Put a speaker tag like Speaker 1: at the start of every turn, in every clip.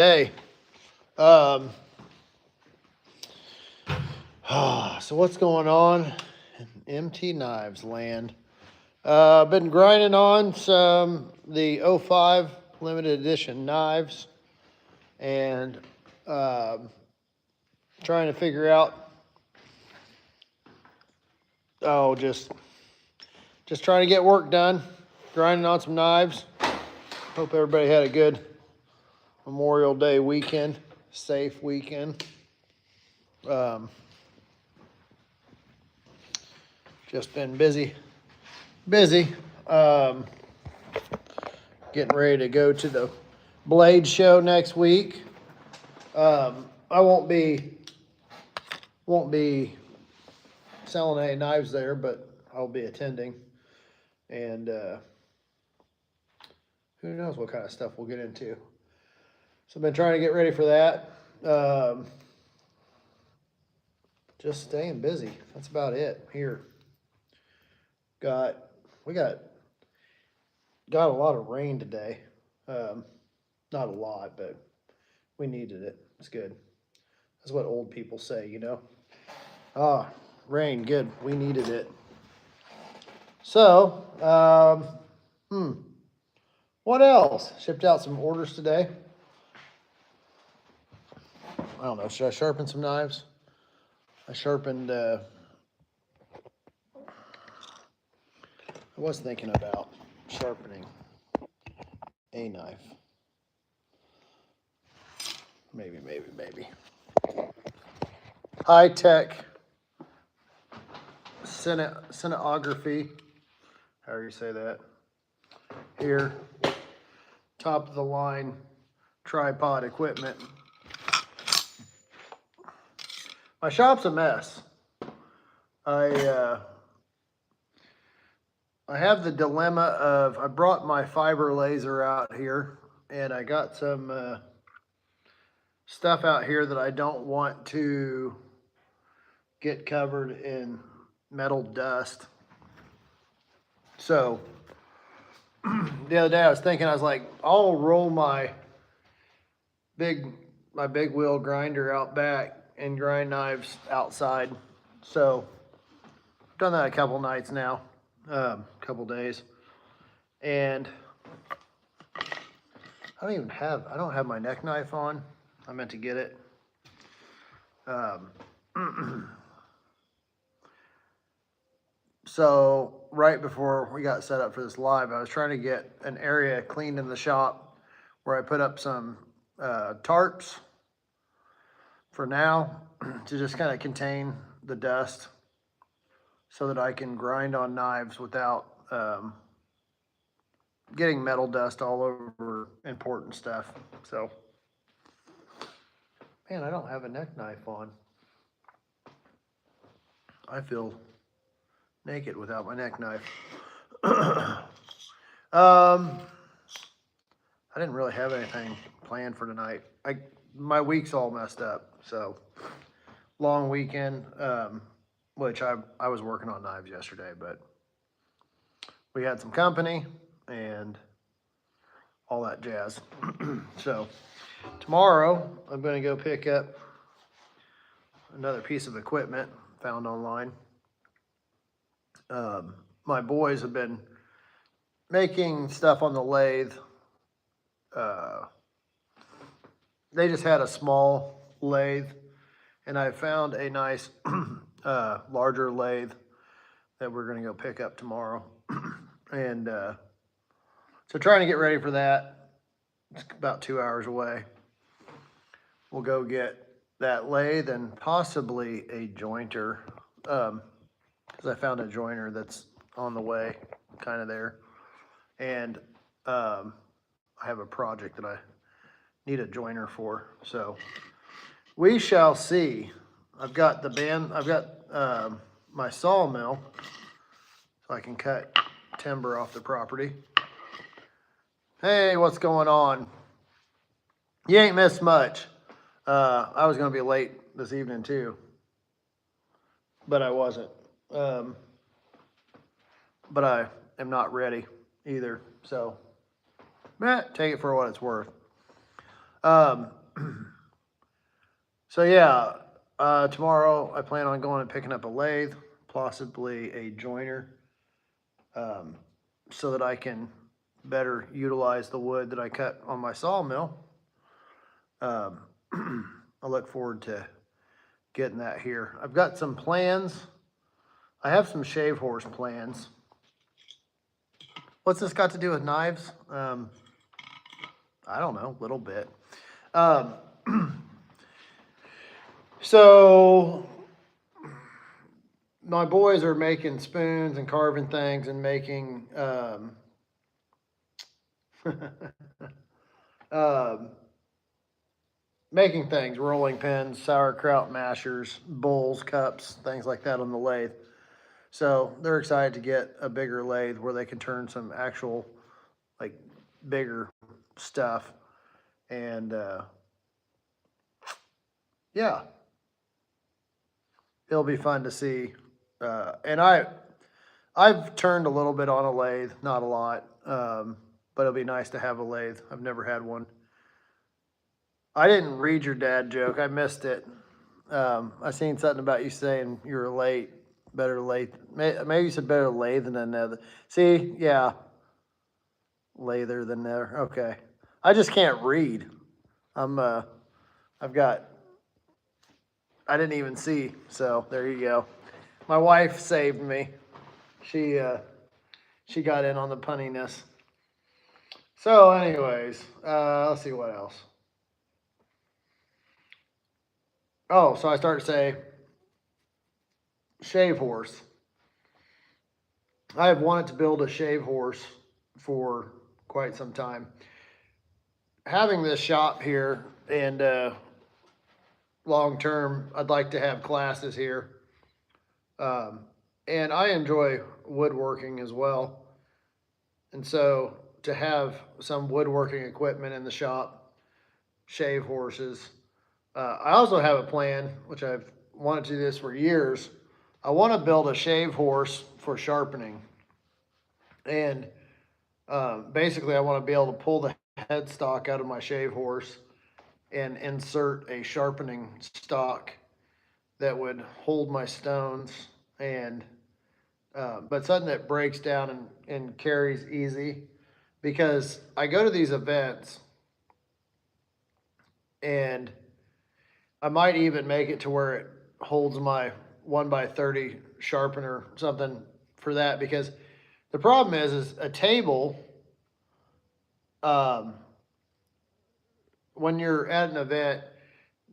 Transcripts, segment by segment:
Speaker 1: Hey, um, so what's going on in MT Knives land? Been grinding on some the '05 limited edition knives and um, trying to figure out. Oh, just trying to get work done. Grinding on some knives. Hope everybody had a good Memorial Day weekend, safe weekend. Um, just been busy. Um, Getting ready to go to the Blade show next week. I won't be selling any knives there, but I'll be attending, and who knows what kind of stuff we'll get into. So I've been trying to get ready for that. Just staying busy. That's about it here. We got a lot of rain today. Um, Not a lot, but we needed it. It's good. That's what old people say, you know. Ah, rain, good. We needed it. So, what else? Shipped out some orders today. I don't know. Should I sharpen some knives? I sharpened. I was thinking about sharpening a knife. Maybe. High tech cinematography. However you say that. Here, top of the line tripod equipment. My shop's a mess. I have the dilemma of I brought my fiber laser out here, and I got some stuff out here that I don't want to get covered in metal dust. So the other day I was thinking, I was like, I'll roll my big wheel grinder out back and grind knives outside. So I've done that a couple nights now, couple days, and I don't have my neck knife on. I meant to get it. So right before we got set up for this live, I was trying to get an area cleaned in the shop where I put up some tarps for now to just kind of contain the dust so that I can grind on knives without getting metal dust all over important stuff. So, man, I don't have a neck knife on. I feel naked without my neck knife. I didn't really have anything planned for tonight. My week's all messed up, so long weekend, which I was working on knives yesterday, but we had some company and all that jazz. So tomorrow I'm going to go pick up another piece of equipment found online. My boys have been making stuff on the lathe. They just had a small lathe, and I found a nice larger lathe that we're going to go pick up tomorrow. And so trying to get ready for that. It's about 2 hours away. We'll go get that lathe and possibly a jointer, because I found a joiner that's on the way, kind of there. And I have a project that I need a joiner for. So we shall see. I've got my sawmill, so I can cut timber off the property. Hey, what's going on? You ain't missed much. I was gonna be late this evening too, but I wasn't. But I am not ready either. So, take it for what it's worth. Um, so yeah, tomorrow I plan on going and picking up a lathe, possibly a joiner, um, so that I can better utilize the wood that I cut on my sawmill. Um, I look forward to getting that here. I've got some plans. I have some shave horse plans. What's this got to do with knives? I don't know, a little bit. Um, so my boys are making spoons and carving things and making um, making things, rolling pins, sauerkraut mashers, bowls, cups, things like that on the lathe. So they're excited to get a bigger lathe where they can turn some actual, like, bigger stuff. And yeah, it'll be fun to see. And I've turned a little bit on a lathe, not a lot, but it'll be nice to have a lathe. I've never had one. I didn't read your dad joke. I missed it. I seen something about you saying you were late. Better late. Maybe you said better lathe than never. See, yeah, lather than never. Okay, I just can't read. I've got. I didn't even see. So there you go. My wife saved me. She got in on the punniness. So, anyways, let's see what else. Oh, so I start to say, shave horse. I have wanted to build a shave horse for quite some time. Having this shop here and long term, I'd like to have classes here. Um, and I enjoy woodworking as well. And so to have some woodworking equipment in the shop, shave horses. I also have a plan, which I've wanted to do this for years. I want to build a shave horse for sharpening. And basically, I want to be able to pull the headstock out of my shave horse and insert a sharpening stock that would hold my stones and but something that breaks down and carries easy, because I go to these events and I might even make it to where it holds my 1x30 sharpener, something for that, because the problem is a table, um, when you're at an event,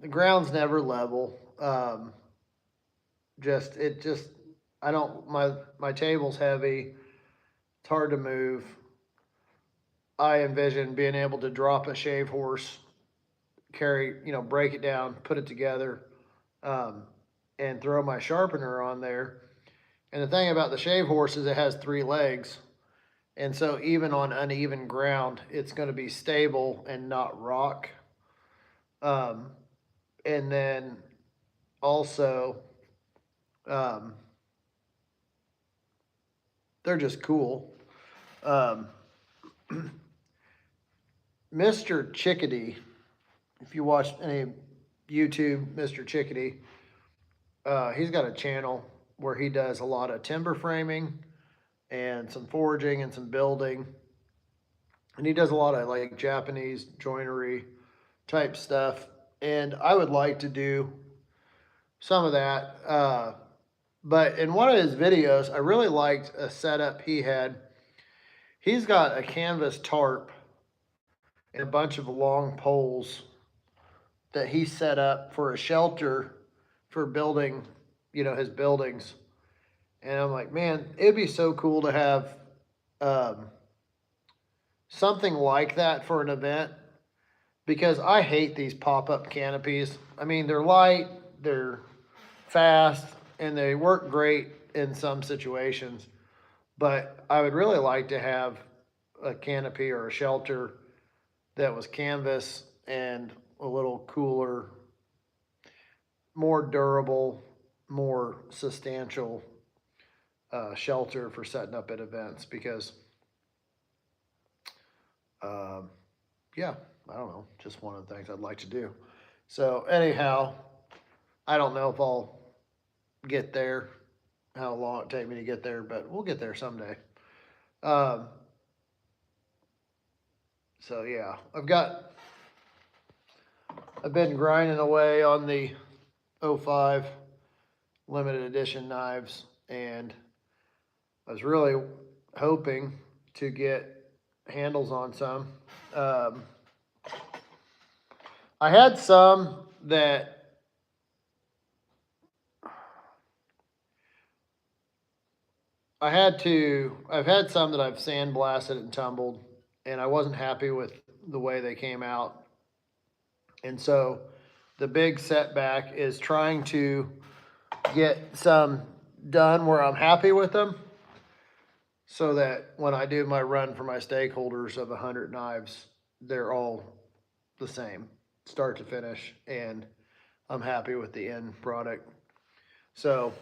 Speaker 1: the ground's never level. Just I don't, my table's heavy. It's hard to move. I envision being able to drop a shave horse, carry, break it down, put it together, um, and throw my sharpener on there. And the thing about the shave horse is it has 3 legs. And so even on uneven ground, it's going to be stable and not rock. Um, and then also, um, they're just cool. Um, Mr. Chickadee, if you watch any YouTube, Mr. Chickadee, he's got a channel where he does a lot of timber framing and some forging and some building. And he does a lot of like Japanese joinery type stuff. And I would like to do some of that. But in one of his videos, I really liked a setup he had. He's got a canvas tarp and a bunch of long poles that he set up for a shelter for building, his buildings. And I'm like, man, it'd be so cool to have um, something like that for an event, because I hate these pop-up canopies. I mean, they're light, they're fast, and they work great in some situations. But I would really like to have a canopy or a shelter that was canvas and a little cooler, more durable, more substantial shelter for setting up at events, because, um, yeah, I don't know, just one of the things I'd like to do. So anyhow, I don't know if I'll get there, how long it take me to get there, but we'll get there someday. Um, so yeah, I've been grinding away on the '05 limited edition knives, and I was really hoping to get handles on some. Um, I had some that I've had some that I've sandblasted and tumbled, and I wasn't happy with the way they came out. And so the big setback is trying to get some done where I'm happy with them, so that when I do my run for my stakeholders of 100 knives, they're all the same, start to finish, and I'm happy with the end product. So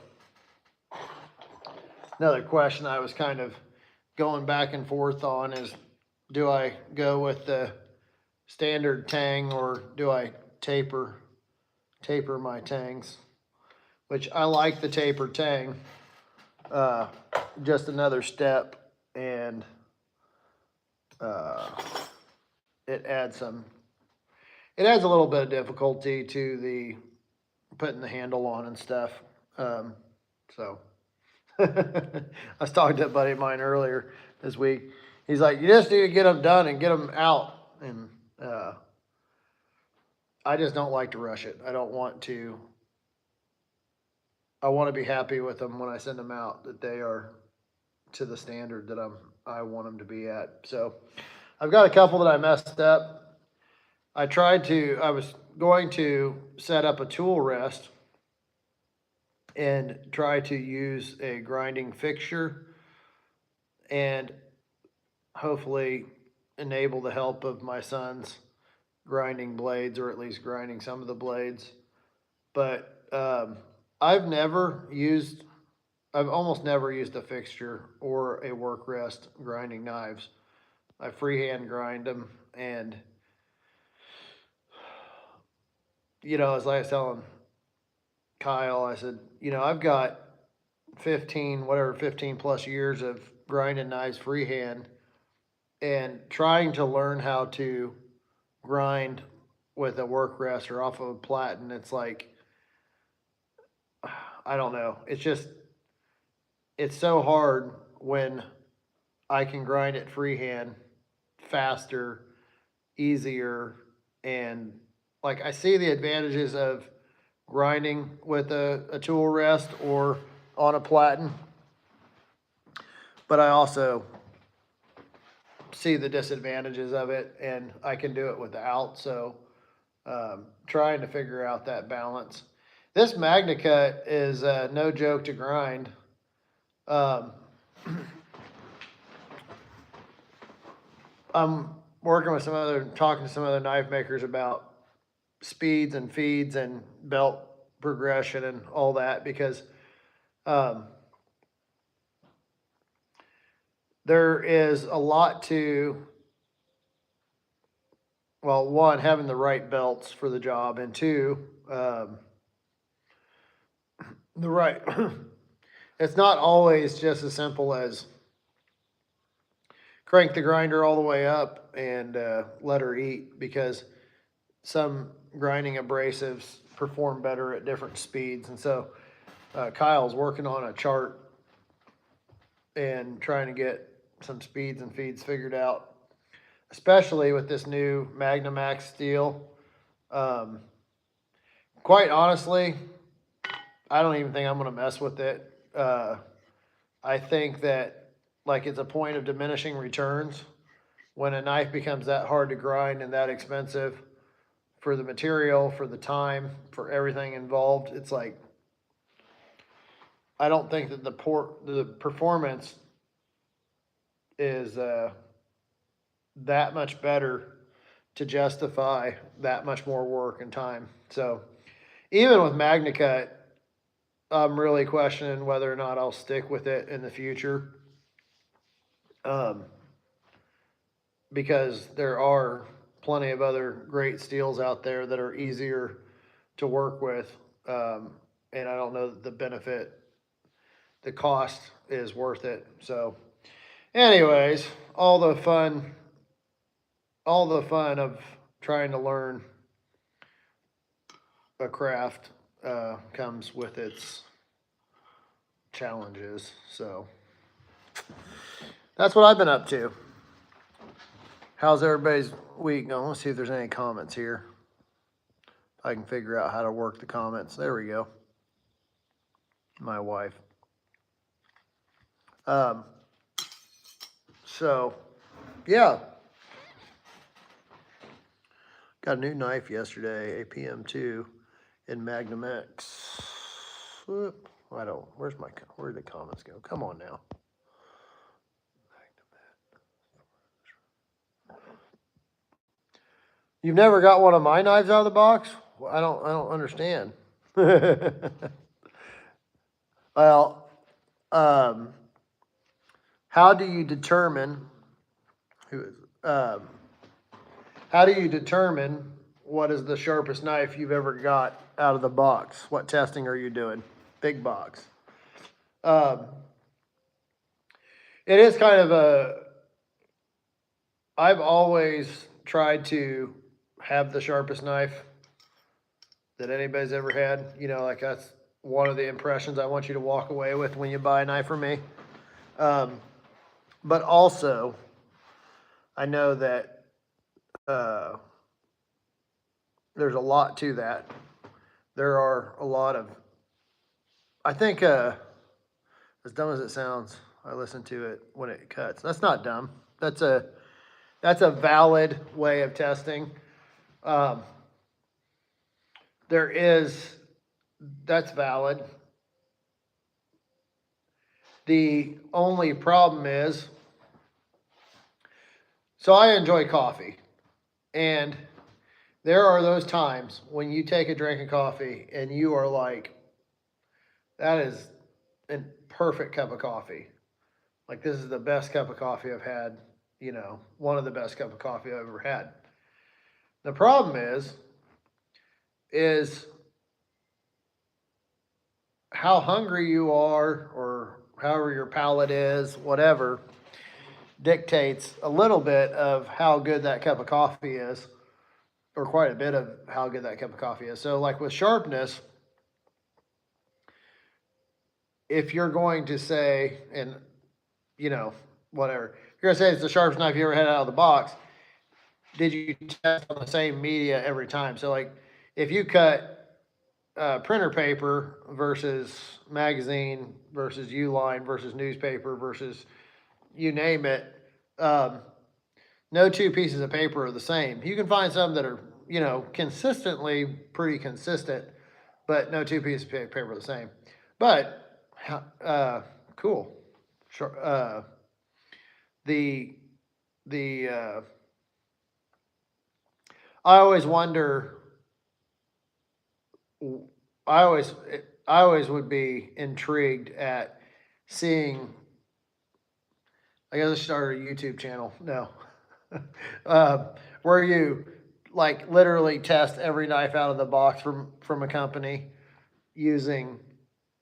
Speaker 1: another question I was kind of going back and forth on is, do I go with the standard tang, or do I taper my tangs? Which I like the taper tang. Just another step, and uh, it adds a little bit of difficulty to the putting the handle on and stuff. So I was talking to a buddy of mine earlier this week. He's like, you just need to get them done and get them out. And I just don't like to rush it. I want to be happy with them when I send them out, that they are to the standard that I want them to be at. So I've got a couple that I messed up. I was going to set up a tool rest and try to use a grinding fixture and hopefully enable the help of my son's grinding blades, or at least grinding some of the blades. But I've almost never used a fixture or a work rest grinding knives. I freehand grind them, and as I was telling Kyle, I said, I've got 15 plus years of grinding knives freehand, and trying to learn how to grind with a work rest or off of a platen. It's like, I don't know. It's so hard when I can grind it freehand faster, easier, and like I see the advantages of grinding with a tool rest or on a platen, but I also see the disadvantages of it, and I can do it without. So trying to figure out that balance. This MagnaCut is no joke to grind. I'm talking to some other knife makers about speeds and feeds and belt progression and all that, because there is a lot to, well, one, having the right belts for the job, and two, the right, it's not always just as simple as crank the grinder all the way up and let her eat, because some grinding abrasives perform better at different speeds. And so Kyle's working on a chart and trying to get some speeds and feeds figured out, especially with this new MagnaMax steel. Quite honestly, I don't even think I'm going to mess with it. I think that, like, it's a point of diminishing returns when a knife becomes that hard to grind and that expensive for the material, for the time, for everything involved. It's like, I don't think that the performance is that much better to justify that much more work and time. So even with MagnaCut, I'm really questioning whether or not I'll stick with it in the future. Because there are plenty of other great steels out there that are easier to work with. And I don't know that the cost is worth it. So anyways, all the fun of trying to learn a craft comes with its challenges. So that's what I've been up to. How's everybody's week going? Let's see if there's any comments here. I can figure out how to work the comments. There we go. My wife. So, yeah. Got a new knife yesterday, a PM2 in Magnum X. Whoop. Where'd the comments go? Come on now. You've never got one of my knives out of the box? I don't understand. Well, how do you determine what is the sharpest knife you've ever got out of the box? What testing are you doing? Big box. It is kind of I've always tried to have the sharpest knife that anybody's ever had. You know, like that's one of the impressions I want you to walk away with when you buy a knife from me. But also, I know that there's a lot to that. There are a lot of, I think, as dumb as it sounds, I listen to it when it cuts. That's not dumb. That's a valid way of testing. That's valid. The only problem is, so I enjoy coffee, and there are those times when you take a drink of coffee and you are like, that is a perfect cup of coffee. Like, this is the best cup of coffee I've had, you know, one of the best cup of coffee I've ever had. The problem is how hungry you are, or however your palate is, whatever, dictates a little bit of how good that cup of coffee is, or quite a bit of how good that cup of coffee is. So like with sharpness, if you're going to say, and you know, whatever, if you're gonna say it's the sharpest knife you ever had out of the box, did you test on the same media every time? So like if you cut printer paper versus magazine versus U-line versus newspaper versus you name it, no two pieces of paper are the same. You can find some that are, you know, consistently pretty consistent, but no two pieces of paper are the same. But cool. Sure. I always wonder. I always would be intrigued at seeing. I guess I started a YouTube channel. No, where you like literally test every knife out of the box from a company using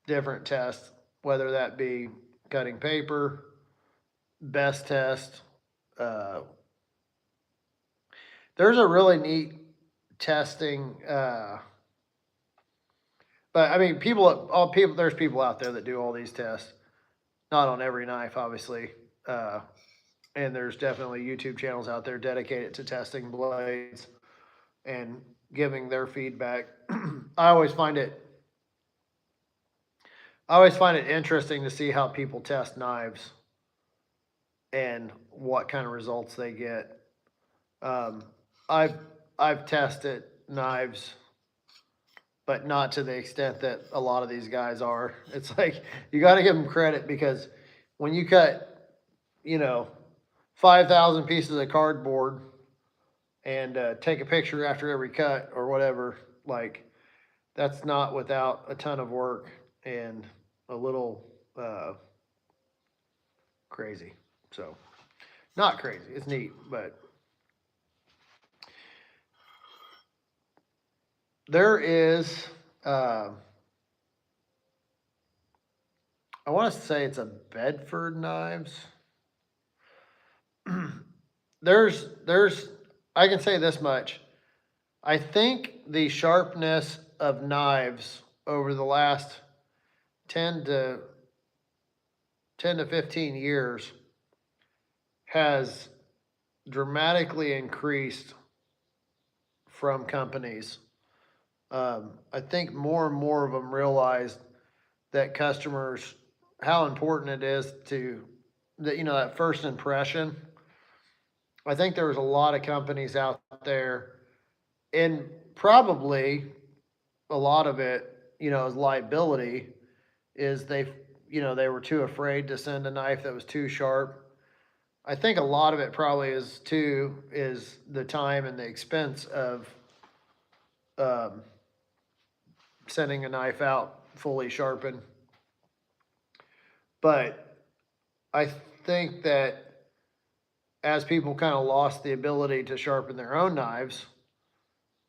Speaker 1: different tests, whether that be cutting paper, best test. There's a really neat testing. But I mean, there's people out there that do all these tests. Not on every knife, obviously. And there's definitely YouTube channels out there dedicated to testing blades and giving their feedback. I always find it interesting to see how people test knives and what kind of results they get. I've tested knives, but not to the extent that a lot of these guys are. It's like, you got to give them credit, because when you cut, you know, 5,000 pieces of cardboard and take a picture after every cut or whatever, like, that's not without a ton of work and a little crazy. So, not crazy. It's neat, but there is, I want to say it's a Bedford Knives. there's, I can say this much. I think the sharpness of knives over the last 10 to 15 years has dramatically increased from companies. I think more and more of them realize that customers, how important it is to, that, that first impression. I think there was a lot of companies out there, and probably a lot of it, is liability, is they were too afraid to send a knife that was too sharp. I think a lot of it probably is the time and the expense of um, sending a knife out fully sharpened. But I think that as people kind of lost the ability to sharpen their own knives,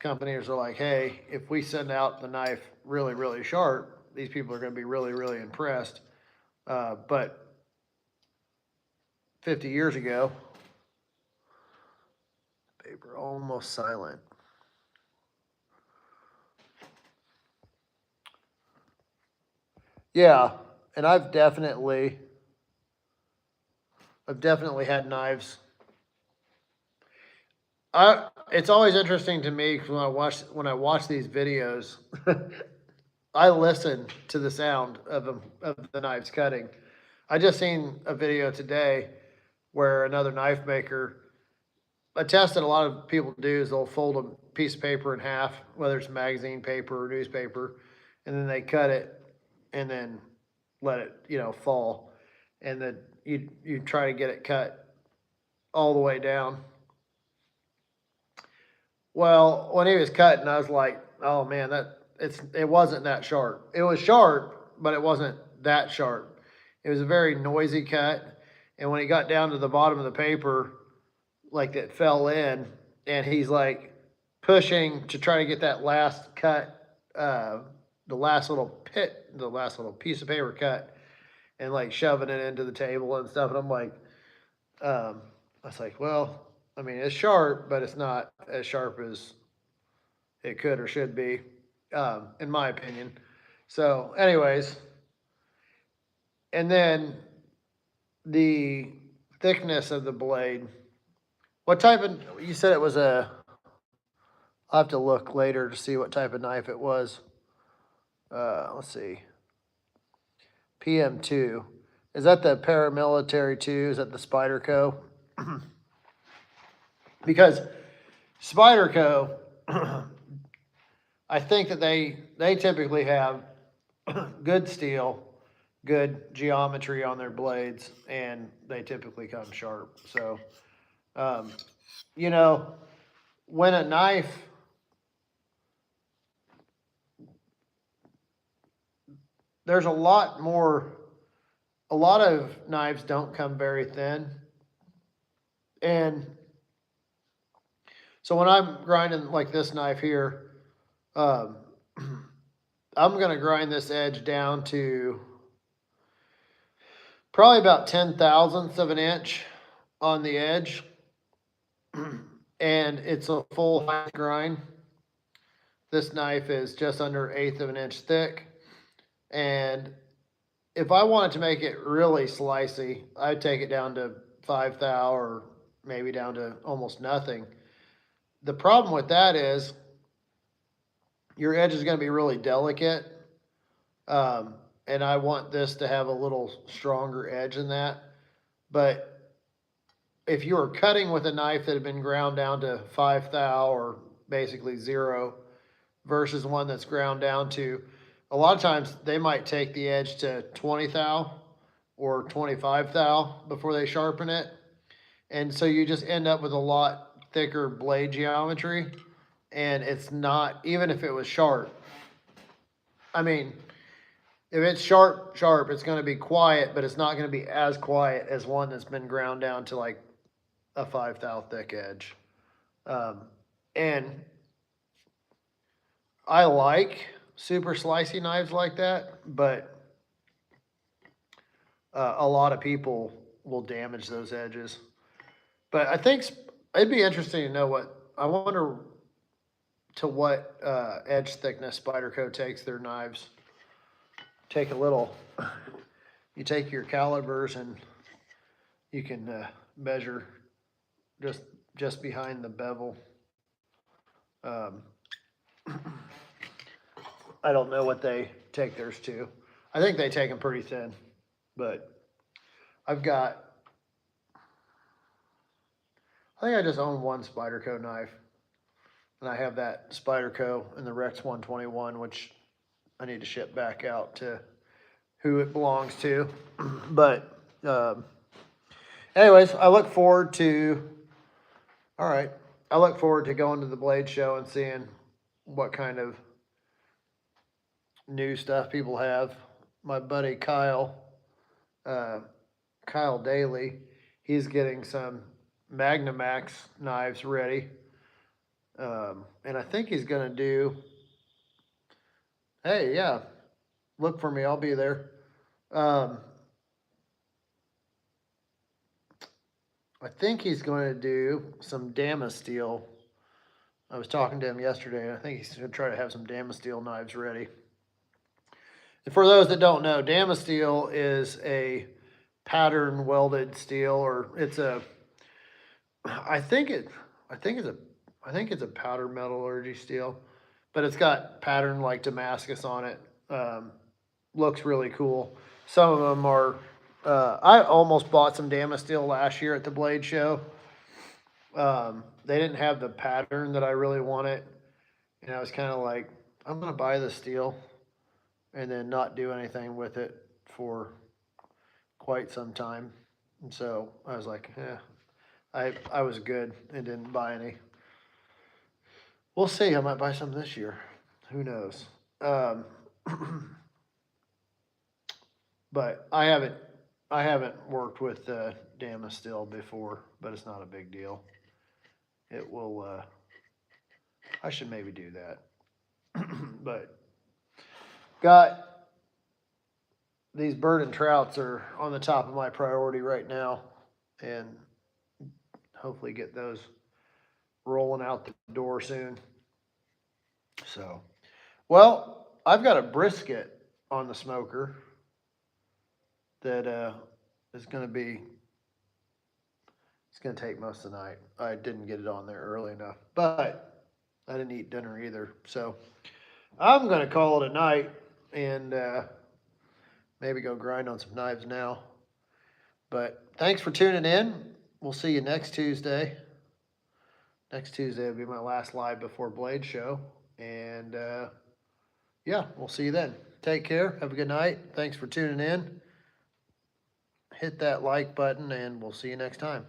Speaker 1: companies are like, hey, if we send out the knife really, really sharp, these people are going to be really, really impressed. But 50 years ago, paper almost silent. Yeah, and I've definitely had knives. It's always interesting to me because when I watch these videos, I listen to the sound of the knives cutting. I just seen a video today where another knife maker, a test that a lot of people do is they'll fold a piece of paper in half, whether it's magazine paper or newspaper, and then they cut it and then let it, fall. And then you try to get it cut all the way down. Well, when he was cutting, I was like, oh man, it wasn't that sharp. It was sharp, but it wasn't that sharp. It was a very noisy cut. And when he got down to the bottom of the paper, like it fell in, and he's like pushing to try to get that last cut, the last little piece of paper cut, and like shoving it into the table and stuff. And I'm like, I was like, well, I mean, it's sharp, but it's not as sharp as it could or should be, in my opinion. So, anyways, and then the thickness of the blade. What type of, you said it was I'll have to look later to see what type of knife it was. Let's see. PM2. Is that the paramilitary 2? Is that the Spyderco? Because Spyderco, I think that they typically have good steel, good geometry on their blades, and they typically come sharp. So, um, you know, when a knife, there's a lot of knives don't come very thin. And so when I'm grinding like this knife here, um, I'm going to grind this edge down to probably about 10 thousandths of an inch on the edge. And it's a full height grind. This knife is just under 1/8 of an inch thick. And if I wanted to make it really slicey, I'd take it down to 5 thou or maybe down to almost nothing. The problem with that is your edge is going to be really delicate. And I want this to have a little stronger edge than that. But if you were cutting with a knife that had been ground down to 5 thou or basically 0 versus one that's ground down to, a lot of times they might take the edge to 20 thou or 25 thou before they sharpen it. And so you just end up with a lot thicker blade geometry. And it's not, even if it was sharp, I mean, if it's sharp, it's going to be quiet, but it's not going to be as quiet as one that's been ground down to like a 5 thou thick edge. And I like super slicey knives like that, but a lot of people will damage those edges. But I think it'd be interesting to know I wonder to what edge thickness Spyderco takes their knives. Take a little, you take your calibers and you can measure just behind the bevel. Um, I don't know what they take theirs to. I think they take them pretty thin, but I think I just own one Spyderco knife, and I have that Spyderco and the Rex 121, which I need to ship back out to who it belongs to. But anyways, I look forward to going to the Blade Show and seeing what kind of new stuff people have. My buddy Kyle Daly, he's getting some Magnamax knives ready. And I think he's gonna do, hey, yeah, look for me, I'll be there. I think he's going to do some Damasteel. I was talking to him yesterday, and I think he's going to try to have some Damasteel knives ready. And for those that don't know, Damasteel is a pattern welded steel, or it's a, I think it's a powder metallurgy steel, but it's got pattern like Damascus on it. Looks really cool. Some of them are, I almost bought some Damasteel last year at the Blade Show. They didn't have the pattern that I really wanted. And I was kind of like, I'm going to buy the steel and then not do anything with it for quite some time. And so I was like, I was good and didn't buy any. We'll see. I might buy some this year. Who knows? But I haven't worked with Damasteel before, but it's not a big deal. It will. I should maybe do that. But got these bird and trouts are on the top of my priority right now, and hopefully get those rolling out the door soon. So, well, I've got a brisket on the smoker that is going to be, it's going to take most of the night. I didn't get it on there early enough, but I didn't eat dinner either. So I'm going to call it a night and maybe go grind on some knives now. But thanks for tuning in. We'll see you next Tuesday. Next Tuesday will be my last live before Blade Show. And yeah, we'll see you then. Take care. Have a good night. Thanks for tuning in. Hit that like button, and we'll see you next time.